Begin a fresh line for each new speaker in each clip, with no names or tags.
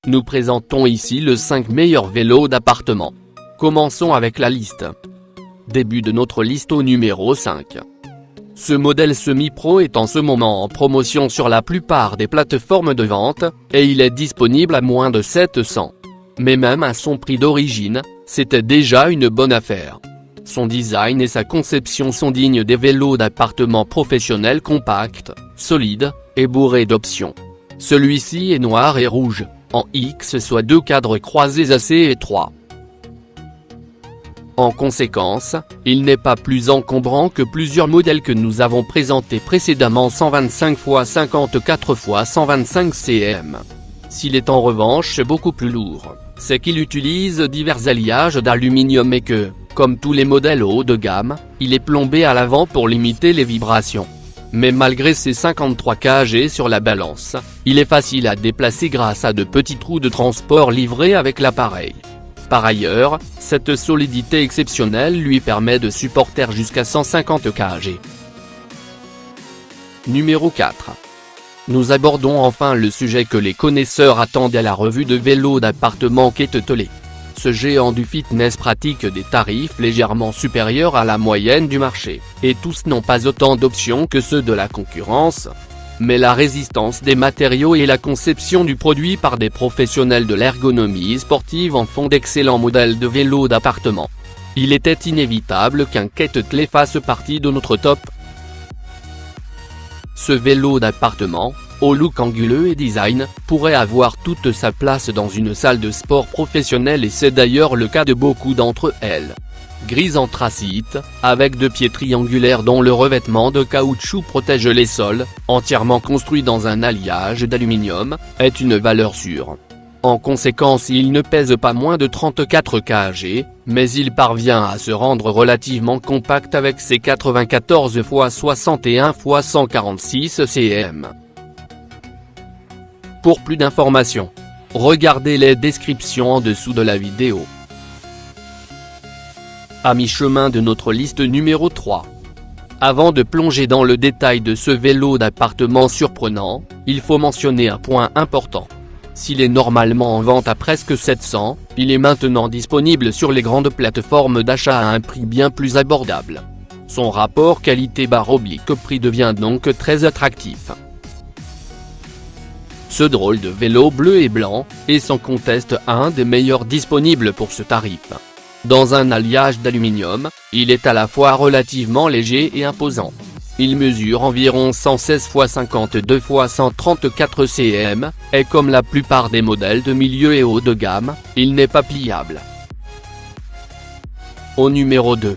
Nous présentons ici le 5 meilleurs vélos d'appartement. Commençons avec la liste. Début de notre liste au numéro 5. Ce modèle semi-pro est en ce moment en promotion sur la plupart des plateformes de vente, et il est disponible à moins de 700. Mais même à son prix d'origine, c'était déjà une bonne affaire. Son design et sa conception sont dignes des vélos d'appartement professionnels compacts, solides, et bourrés d'options. Celui-ci est noir et rouge, en X soit 2 cadres croisés assez étroits. En conséquence, il n'est pas plus encombrant que plusieurs modèles que nous avons présentés précédemment 125 x 54 x 125 cm. S'il est en revanche beaucoup plus lourd, c'est qu'il utilise divers alliages d'aluminium et que, comme tous les modèles haut de gamme, il est plombé à l'avant pour limiter les vibrations. Mais malgré ses 53 kg sur la balance, il est facile à déplacer grâce à de petits trous de transport livrés avec l'appareil. Par ailleurs, cette solidité exceptionnelle lui permet de supporter jusqu'à 150 kg. Numéro 4. Nous abordons enfin le sujet que les connaisseurs attendent à la revue de vélos d'appartement qu'est Tollé. Ce géant du fitness pratique des tarifs légèrement supérieurs à la moyenne du marché, et tous n'ont pas autant d'options que ceux de la concurrence. Mais la résistance des matériaux et la conception du produit par des professionnels de l'ergonomie sportive en font d'excellents modèles de vélos d'appartement. Il était inévitable qu'un Tollé fasse partie de notre top. Ce vélo d'appartement, au look anguleux et design, pourrait avoir toute sa place dans une salle de sport professionnelle et c'est d'ailleurs le cas de beaucoup d'entre elles. Grise anthracite, avec 2 pieds triangulaires dont le revêtement de caoutchouc protège les sols, entièrement construit dans un alliage d'aluminium, est une valeur sûre. En conséquence il ne pèse pas moins de 34 kg, mais il parvient à se rendre relativement compact avec ses 94 x 61 x 146 cm. Pour plus d'informations, regardez les descriptions en dessous de la vidéo. À mi-chemin de notre liste numéro 3. Avant de plonger dans le détail de ce vélo d'appartement surprenant, il faut mentionner un point important. S'il est normalement en vente à presque 700, il est maintenant disponible sur les grandes plateformes d'achat à un prix bien plus abordable. Son rapport qualité/prix devient donc très attractif. Ce drôle de vélo bleu et blanc est sans conteste un des meilleurs disponibles pour ce tarif. Dans un alliage d'aluminium, il est à la fois relativement léger et imposant. Il mesure environ 116 x 52 x 134 cm, et comme la plupart des modèles de milieu et haut de gamme, il n'est pas pliable. Au numéro 2.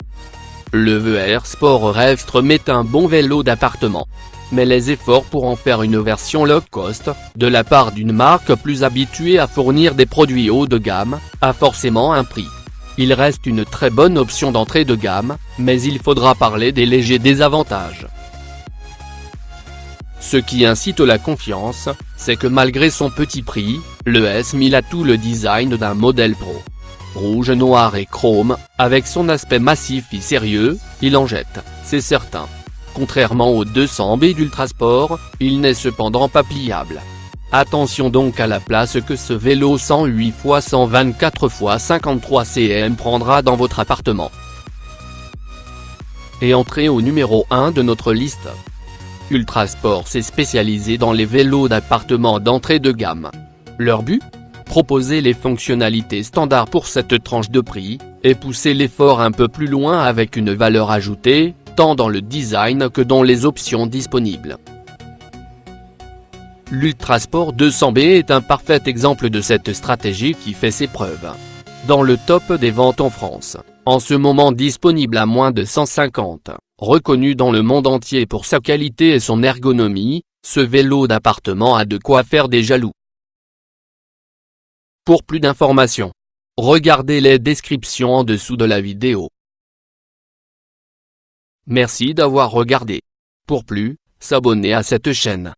Le VR Sport Revstrom est un bon vélo d'appartement. Mais les efforts pour en faire une version low cost, de la part d'une marque plus habituée à fournir des produits haut de gamme, a forcément un prix. Il reste une très bonne option d'entrée de gamme, mais il faudra parler des légers désavantages. Ce qui incite la confiance, c'est que malgré son petit prix, le S1000 a tout le design d'un modèle pro. Rouge, noir et chrome, avec son aspect massif et sérieux, il en jette, c'est certain. Contrairement au 200B d'Ultrasport, il n'est cependant pas pliable. Attention donc à la place que ce vélo 108 x 124 x 53 cm prendra dans votre appartement. Et entrez au numéro 1 de notre liste. Ultrasport s'est spécialisé dans les vélos d'appartement d'entrée de gamme. Leur but ? Proposer les fonctionnalités standards pour cette tranche de prix, et pousser l'effort un peu plus loin avec une valeur ajoutée, tant dans le design que dans les options disponibles. L'Ultrasport 200B est un parfait exemple de cette stratégie qui fait ses preuves. Dans le top des ventes en France, en ce moment disponible à moins de 150, reconnu dans le monde entier pour sa qualité et son ergonomie, ce vélo d'appartement a de quoi faire des jaloux. Pour plus d'informations, regardez les descriptions en dessous de la vidéo. Merci d'avoir regardé. Pour plus, s'abonner à cette chaîne.